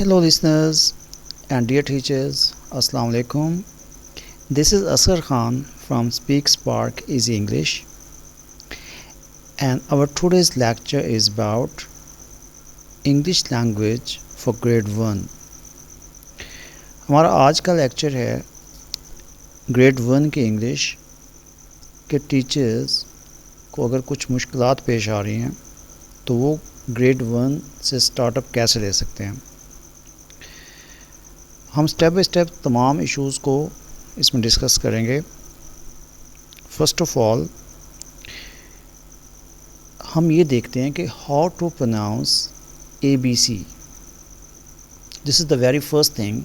Hello listeners and dear teachers, Assalamu alaikum. This is Asghar Khan from Speak Spark Easy English, and our today's lecture is about English language for grade 1. हमारा आज का lecture है grade 1 के English के teachers को अगर कुछ मुश्किलात पेश आ रही हैं तो वो ग्रेड 1 से स्टार्टअप कैसे ले सकते हैं। हम स्टेप बाय स्टेप तमाम इश्यूज़ को इसमें डिस्कस करेंगे। फर्स्ट ऑफ ऑल हम ये देखते हैं कि how to pronounce ABC। This is the very first thing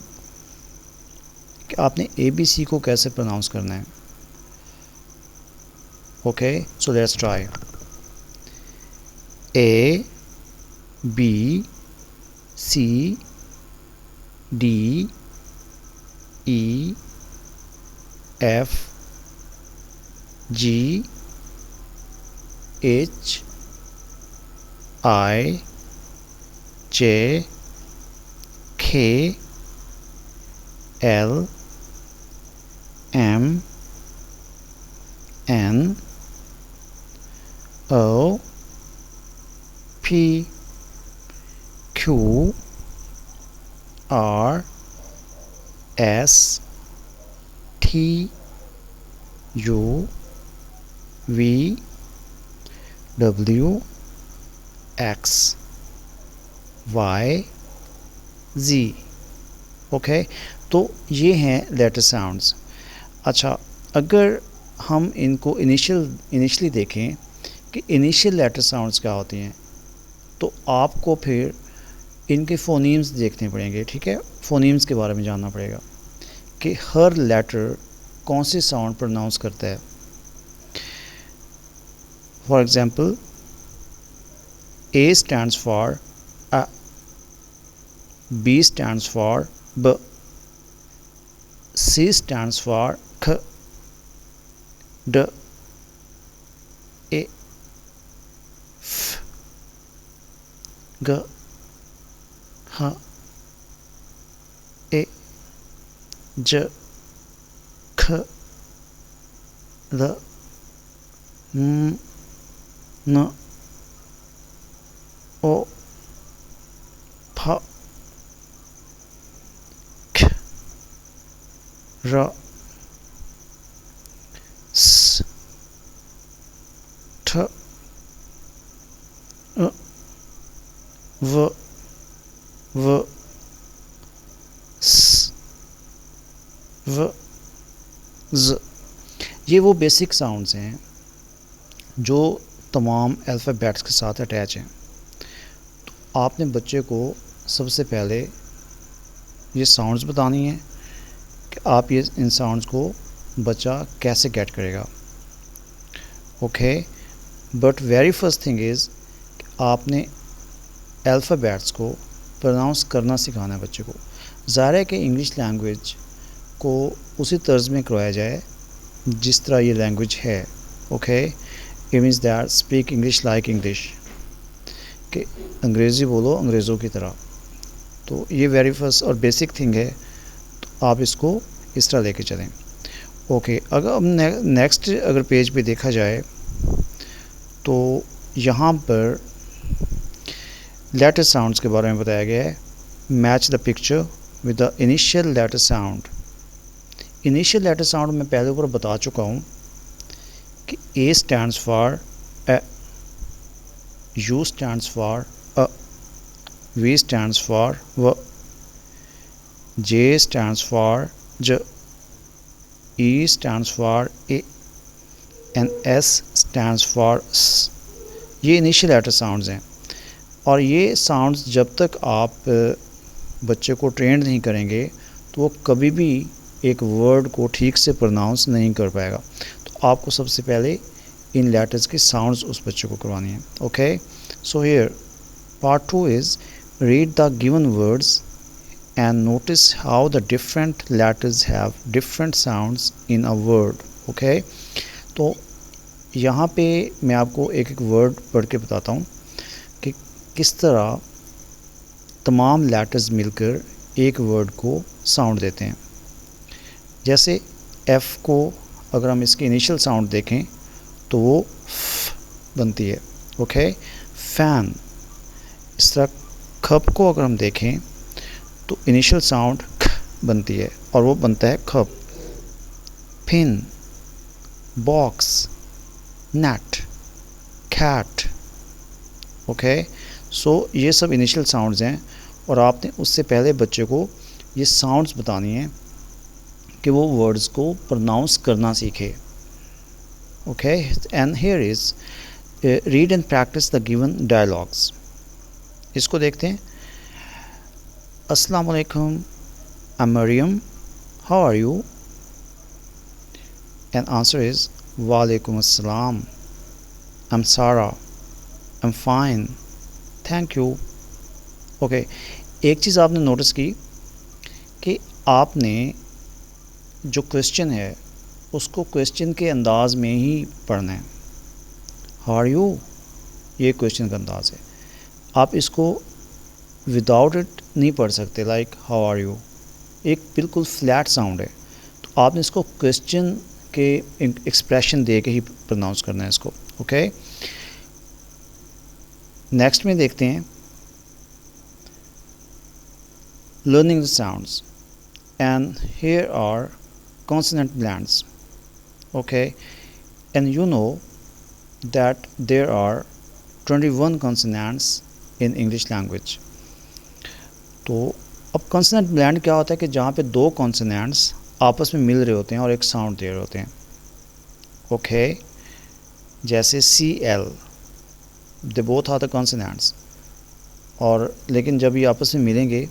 कि आपने ABC को कैसे प्रोनाउंस करना है। Okay, so let's try. A, B, C, D, E, F, G, H, I, J, K, L, M, N, O, P, Q, R, S, T, U, V, W, X, Y, Z। Okay, तो ये हैं letter sounds. अच्छा, अगर हम इनको initially देखें कि initial letter sounds क्या होती हैं तो आपको फिर इनके फ़ोनीम्स देखने पड़ेंगे। ठीक है, फ़ोनीम्स के बारे में जानना पड़ेगा कि हर लेटर कौन सी साउंड प्रोनाउंस करता है। For example, A stands for A, B stands for B, C stands for K, D, E, F, G, H, I, J, K, L, M, N, O, P, Q, R, S, T, V, S, V, Z। ये वो basic sounds हैं जो तमाम alphabets के साथ attach हैं। तो आपने बच्चे को सबसे पहले ये साउंड्स बतानी है कि आप ये इन साउंड्स को बच्चा कैसे गेट करेगा। Okay, but very first thing is आपने अल्फ़ाबेट्स को प्रोनाउंस करना सिखाना है बच्चे को। ज़ाहिर है कि इंग्लिश लैंग्वेज को उसी तर्ज में करवाया जाए जिस तरह ये लैंग्वेज है। Okay, it means that speak English like English, कि अंग्रेज़ी बोलो अंग्रेज़ों की तरह। तो ये वेरी फर्स्ट और बेसिक थिंग है, तो आप इसको इस तरह लेके चलें। ओके, अगर हम नेक्स्ट अगर पेज पे देखा जाए तो यहाँ पर लेटर साउंड्स के बारे में बताया गया है। Match the picture with the initial letter sound. Initial letter sound मैं पहले ऊपर बता चुका हूँ कि A stands for A, U stands for A, V stands for W, J stands for J, E stands for A, and S stands for S। ये initial letter sounds हैं और ये साउंड्स जब तक आप बच्चे को ट्रेंड नहीं करेंगे तो वो कभी भी एक वर्ड को ठीक से प्रोनाउंस नहीं कर पाएगा। तो आपको सबसे पहले इन लेटर्स की साउंड्स उस बच्चे को करवानी है। Okay, so here part 2 is read the given words and notice how the different letters have different sounds in a word. Okay, तो यहाँ पे मैं आपको एक एक वर्ड पढ़ के बताता हूँ कि किस तरह तमाम लेटर्स मिलकर एक वर्ड को साउंड देते हैं। जैसे एफ़ को अगर हम इसकी इनिशियल साउंड देखें तो वो फ बनती है, ओके। फ़ैन, इस तरह खप को अगर हम देखें तो इनिशियल साउंड ख बनती है और वो बनता है खप। Pin, box, net, cat, okay. So ये सब इनिशियल साउंड्स हैं और आपने उससे पहले बच्चे को ये साउंड्स बतानी है कि वो वर्ड्स को प्रोनाउंस करना सीखे, okay. And here is read and practice the given dialogues. इसको देखते हैं। अस्सलाम वालेकुम, I am Mariam, how are you? And answer is वालेकुम अस्सलाम, I am Sara, I am fine, thank you, okay. एक चीज़ आपने नोटिस की कि आपने जो क्वेश्चन है उसको क्वेश्चन के अंदाज़ में ही पढ़ना है। हाउ आर यू, ये क्वेश्चन का अंदाज़ है। आप इसको विदाउट इट नहीं पढ़ सकते, लाइक हाउ आर यू, एक बिल्कुल फ्लैट साउंड है। तो आपने इसको क्वेश्चन के एक्सप्रेशन दे के ही प्रोनाउंस करना है इसको, ओके। नेक्स्ट में देखते हैं learning the sounds and here are consonant blends, okay, and you know that there are 21 consonants in English language. तो अब consonant blend क्या होता है कि जहाँ पे दो consonants आपस में मिल रहे होते हैं और एक साउंड दे रहे होते हैं, ओके। जैसे CL, they both are the consonants, और लेकिन जब ये आपस में मिलेंगे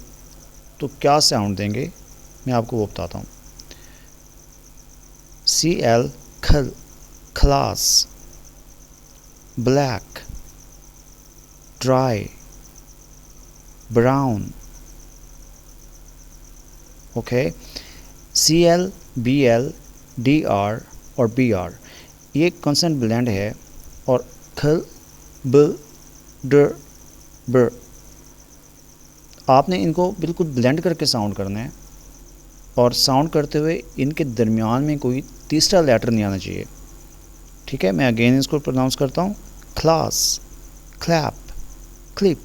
तो क्या साउंड देंगे मैं आपको वो बताता हूँ। CL, खल, class, black, dry, brown, okay. CL, BL, DR और BR ये कॉन्सेंट ब्लेंड है और खल, ब, ड, ब, आपने इनको बिल्कुल ब्लेंड करके साउंड करना है और साउंड करते हुए इनके दरमियान में कोई तीसरा लेटर नहीं आना चाहिए, ठीक है। मैं अगेन इसको प्रोनाउंस करता हूँ। Class, clap, clip,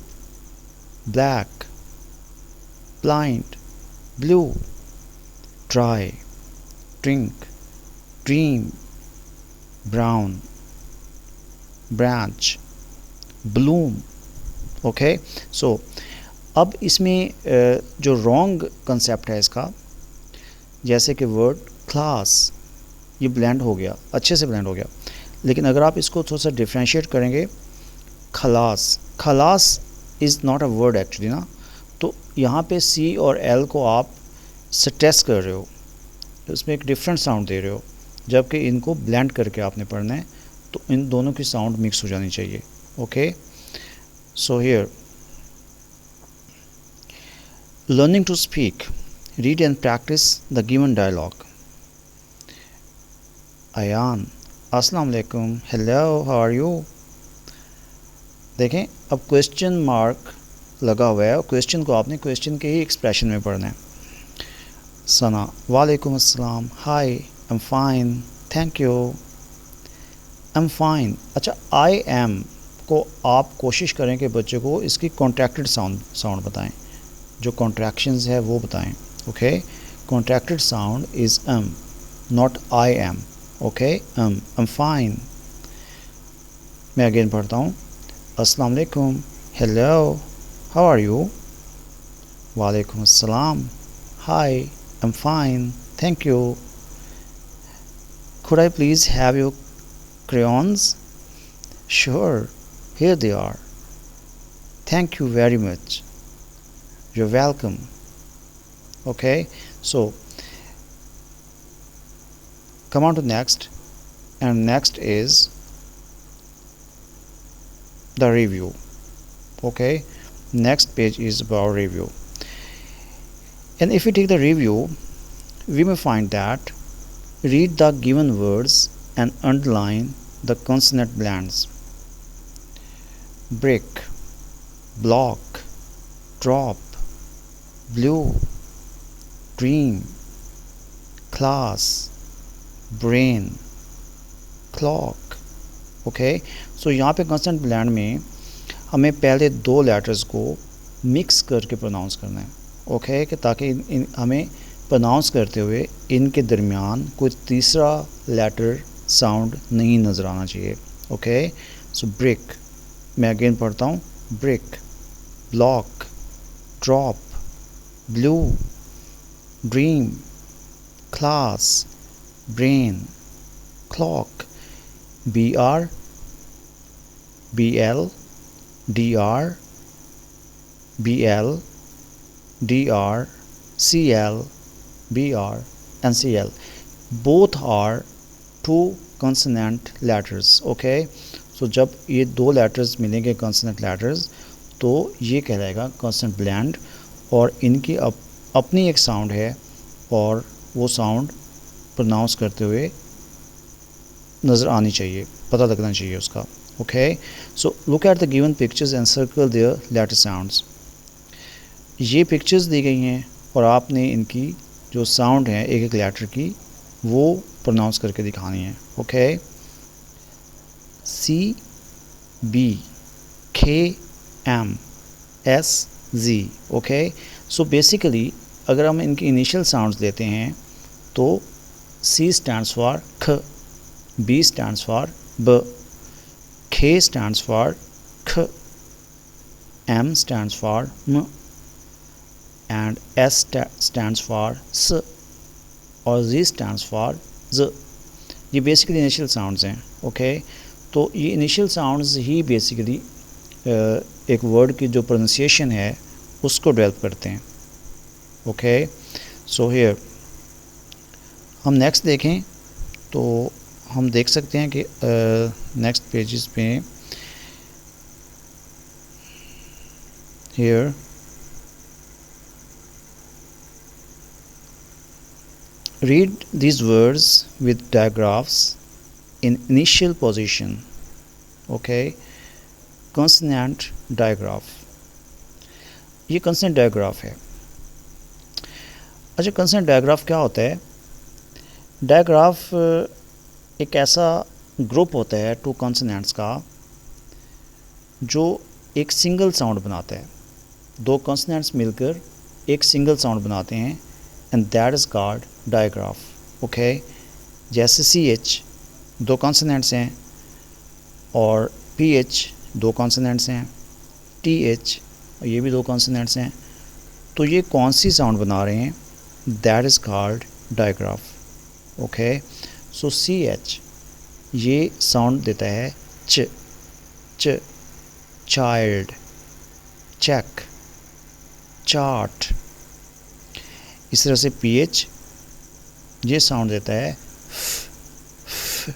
black, blind, blue, dry, drink, dream, brown, branch, bloom, okay. So अब इसमें जो रॉन्ग कंसेप्ट है इसका, जैसे कि वर्ड क्लास, ये ब्लेंड हो गया, अच्छे से ब्लेंड हो गया, लेकिन अगर आप इसको थोड़ा सा डिफ्रेंशिएट करेंगे, खलास, खलास is not a word actually ना, तो यहाँ पे C और L को आप स्ट्रेस कर रहे हो, उसमें एक डिफरेंट साउंड दे रहे हो, जबकि इनको ब्लेंड करके आपने पढ़ना है, तो इन दोनों की साउंड मिक्स हो जानी चाहिए, okay. So here learning to speak, read and practice the given dialogue. Ayan, अस्सलाम वालेकुम, हेलो, हाउ आर यू? देखें अब क्वेश्चन मार्क लगा हुआ है और क्वेश्चन को आपने क्वेश्चन के ही एक्सप्रेशन में पढ़ना है। सना, वालेकुम अस्सलाम, hi, I am fine, thank you, I am fine. अच्छा, आई एम को आप कोशिश करें कि बच्चे को इसकी कॉन्ट्रैक्टेड साउंड बताएं, जो कॉन्ट्रैक्शंस है वो बताएं, okay. Contracted sound is not I am, okay. I am fine. मैं अगेन पढ़ता हूँ। अस्सलाम वालेकुम, हेलो, हाउ आर यू? वालेकुम अस्सलाम, hi, I am fine, thank you. Could I please have your crayons? Sure, here they are. Thank you very much. You're welcome. Okay, so come on to next, and next is the review. Okay, next page is about review, and if we take the review, we may find that read the given words and underline the consonant blends. Brick, block, drop, blue, dream, class, brain, clock. Okay, so यहाँ पे consonant blend में हमें पहले दो letters को mix करके pronounce करना है. ओके, कि ताकि हमें प्रोनाउंस करते हुए इनके दरमियान कोई तीसरा लेटर साउंड नहीं नज़र आना चाहिए. ओके, सो ब्रिक, मैं अगेन पढ़ता हूँ. Brick, block, drop, blue, dream, class, brain, clock. BR, BL, DR, BL, DR, CL, BR and CL. Both are two consonant letters. Okay, so जब ये दो letters मिलेंगे consonant letters तो ये कहलाएगा consonant blend और इनकी अपनी एक sound है और वो sound pronounce करते हुए नज़र आनी चाहिए, पता लगना चाहिए उसका. Okay, so look at the given pictures and circle their letter sounds. ये पिक्चर्स दी गई हैं और आपने इनकी जो साउंड है एक एक लेटर की वो प्रोनाउंस करके दिखानी है. Okay, CBKMSZ. Okay, so basically अगर हम इनकी इनिशियल साउंड्स लेते हैं तो C स्टैंड्स फॉर ख, B stands for B, K stands for K, M stands for M, and S stands for S और Z stands for Z. ये basically initial sounds हैं. ओके, तो ये इनिशियल साउंड्स ही basically एक word की जो pronunciation है उसको डेवलप करते हैं. ओके, सो हियर हम नेक्स्ट देखें तो हम देख सकते हैं कि नेक्स्ट पेजेस पे here read these words with digraphs in initial position. Okay, consonant digraph. ये consonant digraph है. अच्छा, consonant digraph क्या होता है? digraph एक ऐसा ग्रुप होता है टू कॉन्सोनेंट्स का जो एक सिंगल साउंड बनाता है. दो कॉन्सोनेंट्स मिलकर एक सिंगल साउंड बनाते हैं and that is called digraph. Okay, जैसे CH दो कॉन्सोनेंट्स हैं और PH दो कॉन्सोनेंट्स हैं, TH ये भी दो कॉन्सोनेंट्स हैं, तो ये कौन सी साउंड बना रहे हैं? That is called digraph. Okay, so CH ये साउंड देता है च, च, चाइल्ड, चेक, चार्ट. इस तरह से PH ये साउंड देता है फ,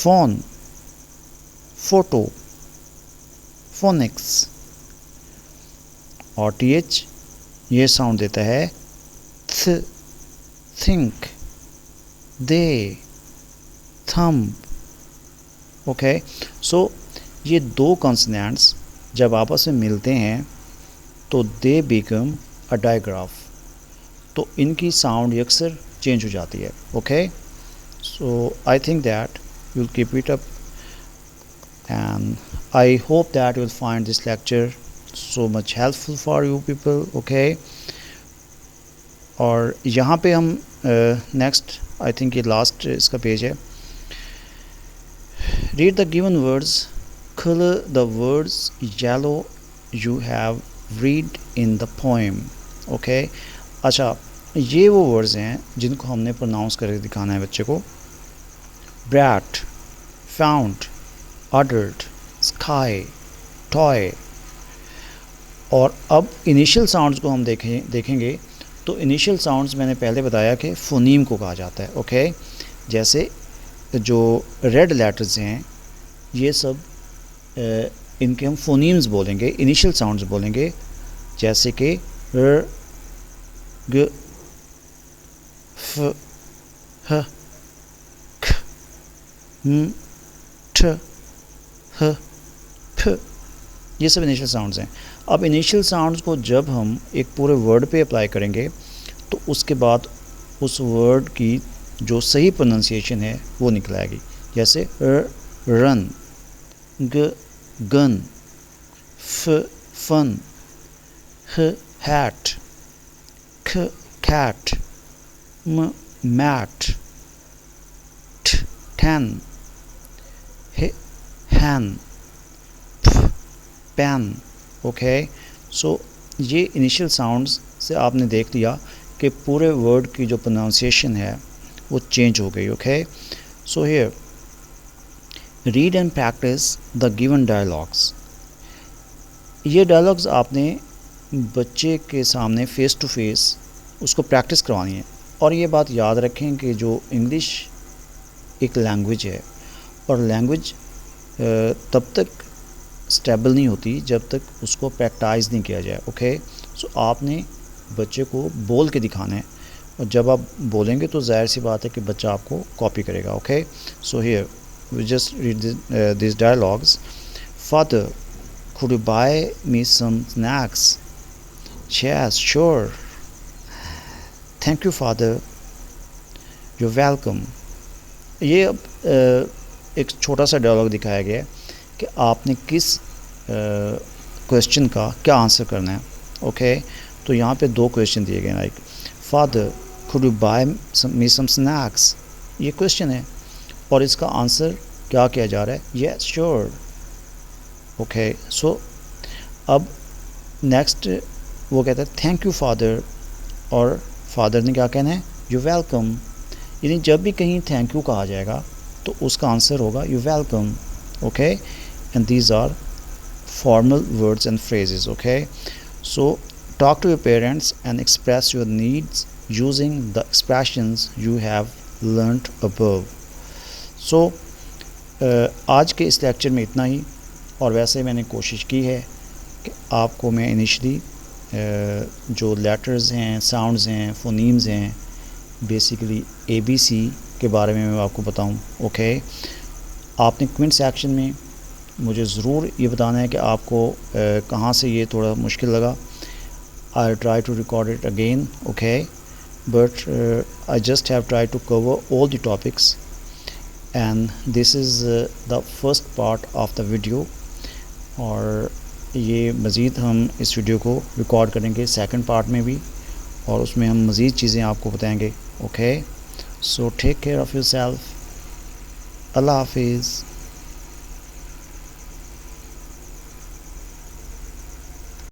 फोन, फोटो, फोनिक्स. और TH ये साउंड देता है थ, थिंक, दे, थंब. ओके, सो ये दो कॉन्सोनेंट्स जब आपस में मिलते हैं तो दे बिकम अ डायग्राफ. तो इनकी साउंड अक्सर चेंज हो जाती है. Okay, so I think that you will keep it up and I hope that you will find this lecture so much helpful for you people. Okay, और यहाँ पे हम नेक्स्ट आई थिंक ये last इसका page है. read the given words, color the words yellow you have read in the poem. okay, अच्छा ये वो वर्ड्स हैं जिनको हमने प्रोनाउंस करके दिखाना है बच्चे को. brat, found, adult, sky, toy. और अब इनिशियल साउंड्स को हम देखेंगे तो इनिशियल साउंड्स मैंने पहले बताया कि फोनीम को कहा जाता है. ओके, जैसे जो रेड लेटर्स हैं ये सब इनके हम फोनीम्स बोलेंगे, इनिशियल साउंड्स बोलेंगे, जैसे कि र, ग, फ, ह, ख, म, ठ, ह, फ. ये सब इनिशियल साउंड्स हैं। अब इनिशियल साउंड्स को जब हम एक पूरे वर्ड पे अप्लाई करेंगे तो उसके बाद उस वर्ड की जो सही प्रोनाउंसिएशन है वो निकल आएगी। जैसे run, gun, fun, hat, cat, mat, tan, hen, pan. Okay, so ये इनिशियल साउंड्स से आपने देख लिया कि पूरे वर्ड की जो प्रोनाउंसिएशन है वो चेंज हो गई। Okay, so here read and practice the given dialogues. ये डायलॉग्स आपने बच्चे के सामने फ़ेस टू फेस उसको प्रैक्टिस करवानी है। और ये बात याद रखें कि जो इंग्लिश एक लैंग्वेज है और लैंग्वेज तब तक स्टेबल नहीं होती जब तक उसको प्रैक्टिस नहीं किया जाए। ओके, सो आपने बच्चे को बोल के दिखाना है और जब आप बोलेंगे तो जाहिर सी बात है कि बच्चा आपको कॉपी करेगा। Okay, so here we just read this dialogues. Father, could you buy me some snacks? Yes, sure. Thank you, father. You're welcome. ये अब एक छोटा सा डायलॉग दिखाया गया है कि आपने किस क्वेश्चन का क्या आंसर करना है। ओके, तो यहाँ पे दो क्वेश्चन दिए गए हैं, like father could you buy me some snacks, ये क्वेश्चन है और इसका आंसर क्या किया जा रहा है, यस श्योर। ओके, सो अब नेक्स्ट वो कहता है थैंक यू फादर और फादर ने क्या कहना है, यू वेलकम। यानी जब भी कहीं थैंक यू कहा जाएगा तो उसका आंसर होगा you welcome. Okay, and these are formal words and phrases. Okay, so talk to your parents and express your needs using the expressions you have learnt above. So आज के इस lecture में इतना ही। और वैसे मैंने कोशिश की है कि आपको मैं इनिशली जो लेटर्स हैं, साउंड्स हैं, फोनीम्स हैं, बेसिकली ABC के बारे में मैं आपको बताऊं। ओके, आपने कमेंट सेक्शन में मुझे ज़रूर ये बताना है कि आपको कहाँ से ये थोड़ा मुश्किल लगा। I try to record it again. Okay, but I just have try to cover all the topics and this is the first part of the video. और ये मज़ीद हम इस वीडियो को रिकॉर्ड करेंगे सेकंड पार्ट में भी और उसमें हम मज़ीद चीज़ें आपको बताएंगे। Okay, so take care of yourself. अल्लाह हाफिज़।